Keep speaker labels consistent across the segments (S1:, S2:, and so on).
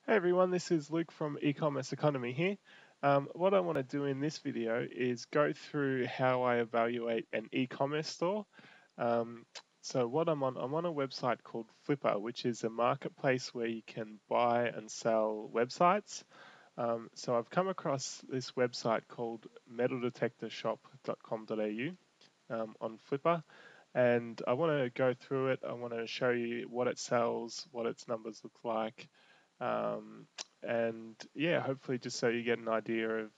S1: Hey everyone, this is Luke from eCommerce Economy here. What I want to do in this video is go through how I evaluate an e-commerce store. Um, so what I'm on a website called Flippa, which is a marketplace where you can buy and sell websites. So I've come across this website called metaldetectorshop.com.au on Flippa, and I want to go through it. I want to show you what it sells, what its numbers look like, um, and yeah, hopefully just so you get an idea of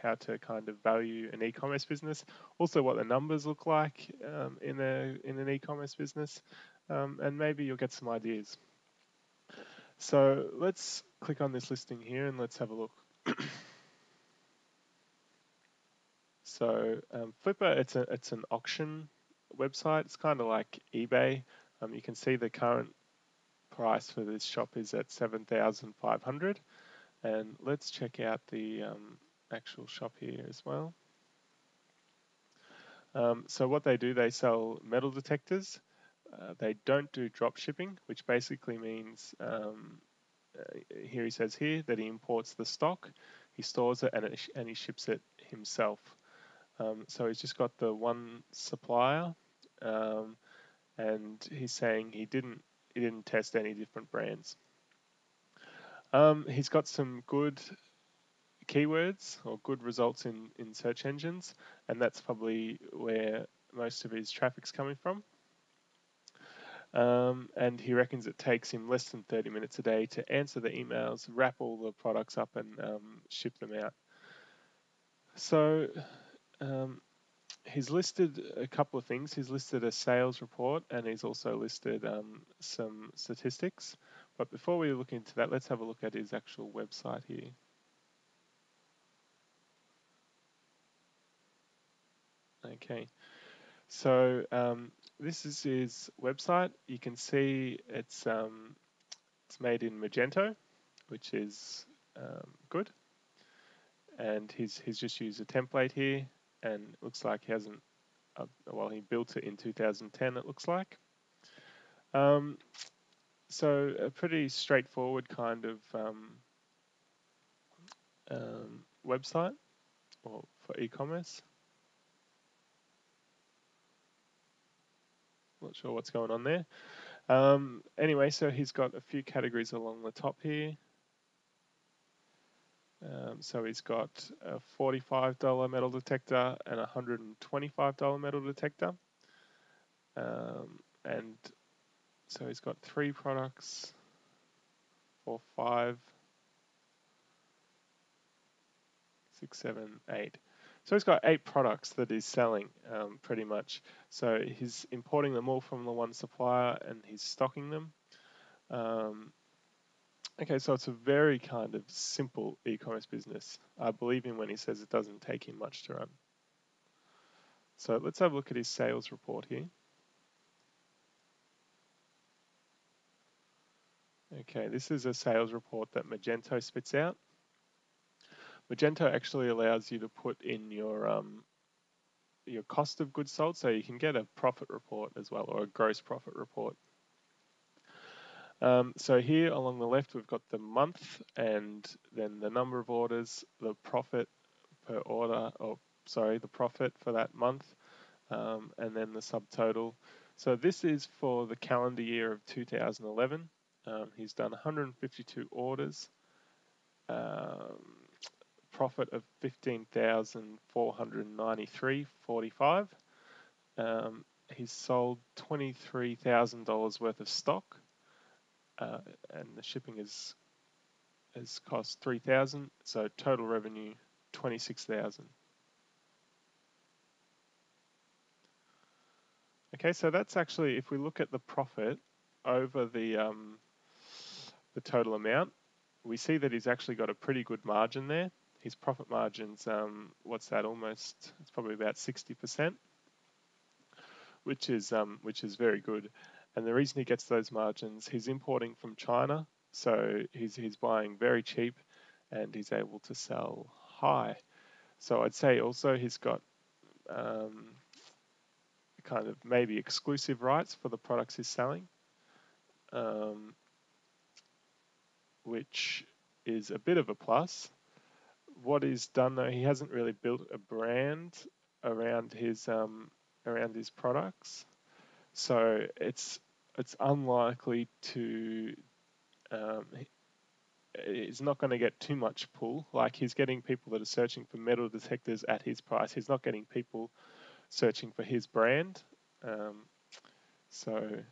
S1: how to kind of value an e-commerce business, also what the numbers look like in an e-commerce business, and maybe you'll get some ideas. So let's click on this listing here and let's have a look. So Flippa, it's an auction website. It's kind of like eBay. You can see the current price for this shop is at 7,500. And let's check out the actual shop here as well. So what they do, they sell metal detectors. They don't do drop shipping, which basically means here he says here that he imports the stock, he stores it, and he ships it himself. So he's just got the one supplier, um, and he's saying he didn't test any different brands. He's got some good keywords or good results in search engines, and that's probably where most of his traffic's coming from. And he reckons it takes him less than 30 minutes a day to answer the emails, wrap all the products up, and ship them out. So um, he's listed a couple of things. He's listed a sales report, and he's also listed some statistics. But before we look into that, let's have a look at his actual website here. Okay. So this is his website. You can see it's made in Magento, which is good. And he's just used a template here, and it looks like he hasn't. Well, he built it in 2010. It looks like. Um, so a pretty straightforward kind of website or for e-commerce. Not sure what's going on there. Anyway, so he's got a few categories along the top here. So he's got a $45 metal detector and a $125 metal detector. And so he's got 3 products for 5, 6, 7, 8. So he's got 8 products that he's selling pretty much. So he's importing them all from the one supplier and he's stocking them. Okay, so it's a very kind of simple e-commerce business. I believe him when he says it doesn't take him much to run. So let's have a look at his sales report here. Okay, this is a sales report that Magento spits out. Magento actually allows you to put in your cost of goods sold, so you can get a profit report as well, or a gross profit report. So here along the left, we've got the month and then the number of orders, the profit per order, or sorry, the profit for that month, and then the subtotal. So this is for the calendar year of 2011. He's done 152 orders, profit of 15,493.45. He's sold $23,000 worth of stock, and the shipping has cost 3,000. So total revenue 26,000. Okay, so that's actually, if we look at the profit over the total amount, we see that he's actually got a pretty good margin there. His profit margin's what's that? Almost, it's probably about 60%, which is very good. And the reason he gets those margins, he's importing from China, so he's buying very cheap, and he's able to sell high. So I'd say also he's got kind of maybe exclusive rights for the products he's selling, which is a bit of a plus. What he's done though, he hasn't really built a brand around his products, so it's unlikely to he's not going to get too much pull. Like, he's getting people that are searching for metal detectors at his price. He's not getting people searching for his brand. So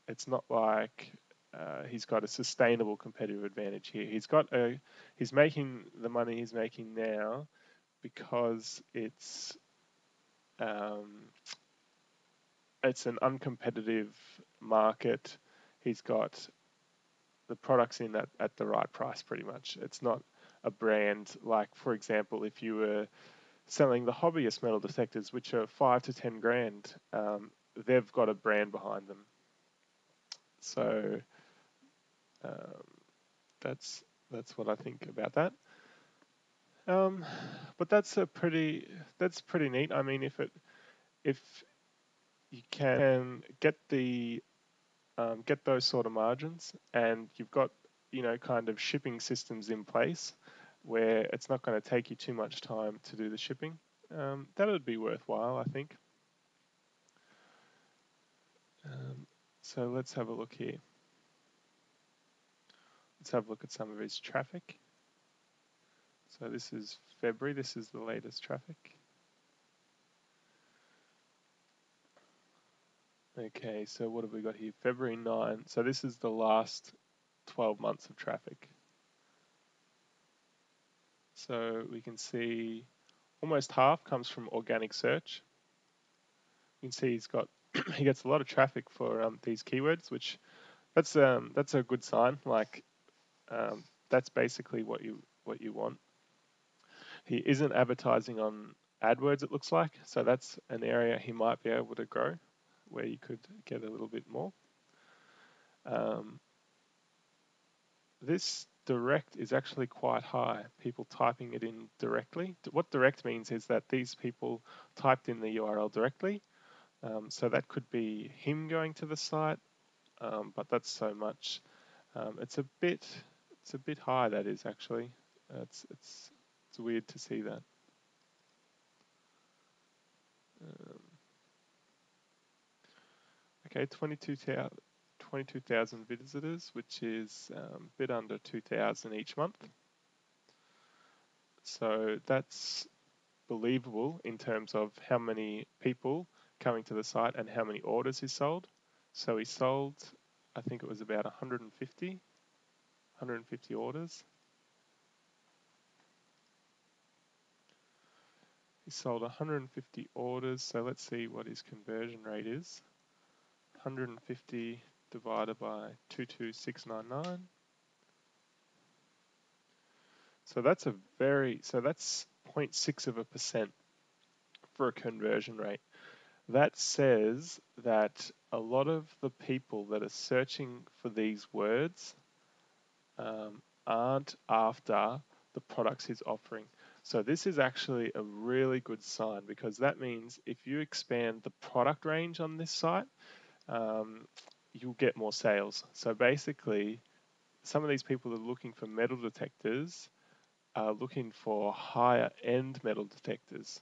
S1: it's not like he's got a sustainable competitive advantage here. He's making the money he's making now because it's an uncompetitive market. He's got the products in at the right price, pretty much. It's not a brand like, for example, if you were selling the hobbyist metal detectors, which are 5 to 10 grand, they've got a brand behind them. So um, that's what I think about that. But that's pretty neat. I mean, if you can get those sort of margins, and you've got kind of shipping systems in place where it's not going to take you too much time to do the shipping, that would be worthwhile, I think. So let's have a look here. Let's have a look at some of his traffic. So this is February. This is the latest traffic. Okay, so what have we got here? February 9. So this is the last 12 months of traffic. So we can see almost half comes from organic search. You can see he gets a lot of traffic for these keywords, which that's a good sign. Like, that's basically what you want. He isn't advertising on AdWords, it looks like, so that's an area he might be able to grow, where you could get a little bit more. This direct is actually quite high, people typing it in directly. What direct means is that these people typed in the URL directly, so that could be him going to the site, but that's so much. It's a bit high, that is, actually. It's weird to see that. Okay, 22,000 visitors, which is a bit under 2,000 each month. So that's believable in terms of how many people coming to the site and how many orders he sold. So he sold, I think it was about 150 orders. He sold 150 orders, so let's see what his conversion rate is. 150 divided by 22699. So that's 0.6% for a conversion rate. That says that a lot of the people that are searching for these words aren't after the products he's offering. So this is actually a really good sign, because that means if you expand the product range on this site, you'll get more sales. So basically, some of these people that are looking for metal detectors are looking for higher end metal detectors.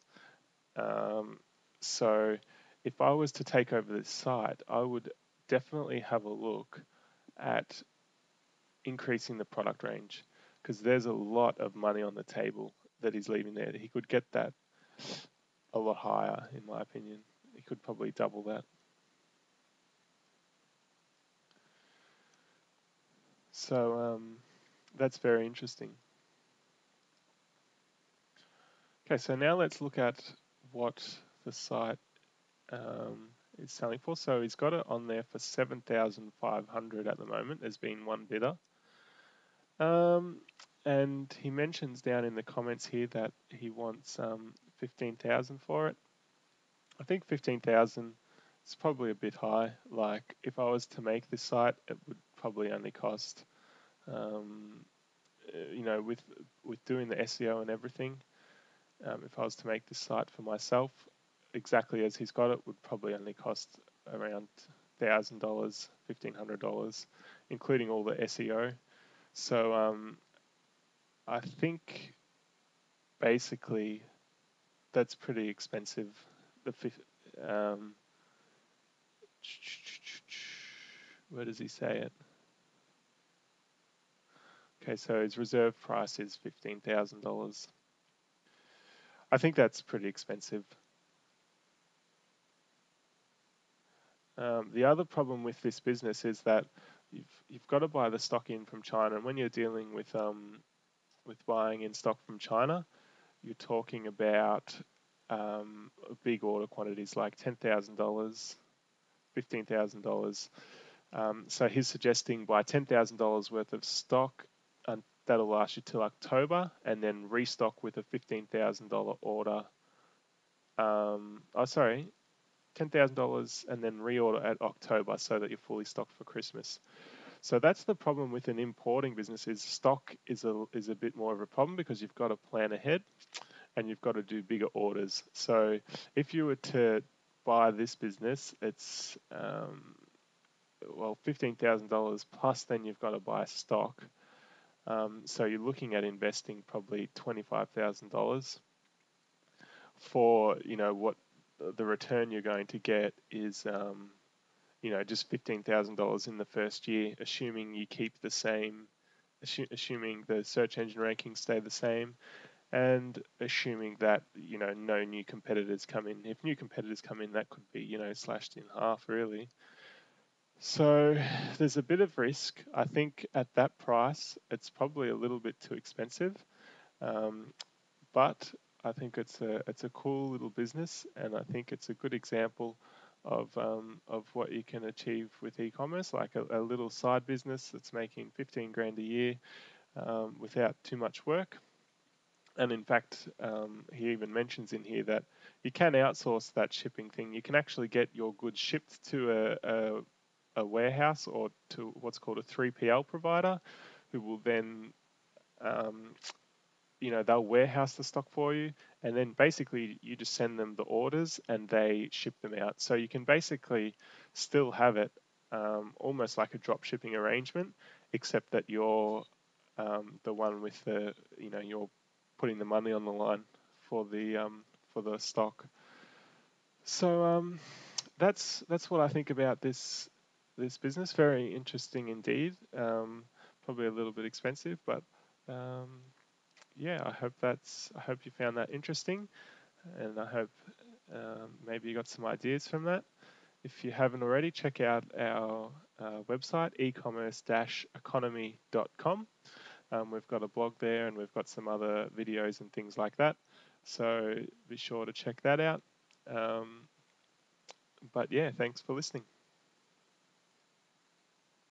S1: So if I was to take over this site, I would definitely have a look at increasing the product range, because there's a lot of money on the table that he's leaving there. He could get that a lot higher, in my opinion. He could probably double that. So that's very interesting. Okay, so now let's look at what the site is selling for. So he's got it on there for 7,500 at the moment. There's been one bidder. And he mentions down in the comments here that he wants 15,000 for it. I think 15,000 is probably a bit high. Like, if I was to make this site, it would probably only cost, with doing the SEO and everything, if I was to make this site for myself, exactly as he's got it, would probably only cost around $1,000, $1,500, including all the SEO. So I think basically that's pretty expensive. Um, where does he say it? Okay, so his reserve price is $15,000. I think that's pretty expensive. The other problem with this business is that you've got to buy the stock in from China, and when you're dealing with buying in stock from China, you're talking about big order quantities like $10,000, $15,000. So he's suggesting buy $10,000 worth of stock, and that'll last you till October, and then restock with a $15,000 order. Sorry, $10,000 and then reorder at October so that you're fully stocked for Christmas. So that's the problem with an importing business is stock is a bit more of a problem because you've got to plan ahead and you've got to do bigger orders. So if you were to buy this business, it's $15,000 plus then you've got to buy stock. So you're looking at investing probably $25,000 for what the return you're going to get is just $15,000 in the first year, assuming you keep the same, assuming the search engine rankings stay the same, and assuming that no new competitors come in. If new competitors come in, that could be slashed in half really. So there's a bit of risk. I think at that price, it's probably a little bit too expensive, but I think it's a cool little business, and I think it's a good example of what you can achieve with e-commerce, like a little side business that's making 15 grand a year without too much work. And in fact, he even mentions in here that you can outsource that shipping thing. You can actually get your goods shipped to a warehouse or to what's called a 3PL provider, who will then um, they'll warehouse the stock for you, and then basically you just send them the orders and they ship them out. So you can basically still have it almost like a drop shipping arrangement, except that you're the one with you're putting the money on the line for the stock. So that's what I think about this business. Very interesting indeed. Probably a little bit expensive, but um, yeah, I hope you found that interesting, and I hope maybe you got some ideas from that. If you haven't already, check out our website, ecommerce-economy.com. We've got a blog there, and we've got some other videos and things like that. So be sure to check that out. But yeah, thanks for listening.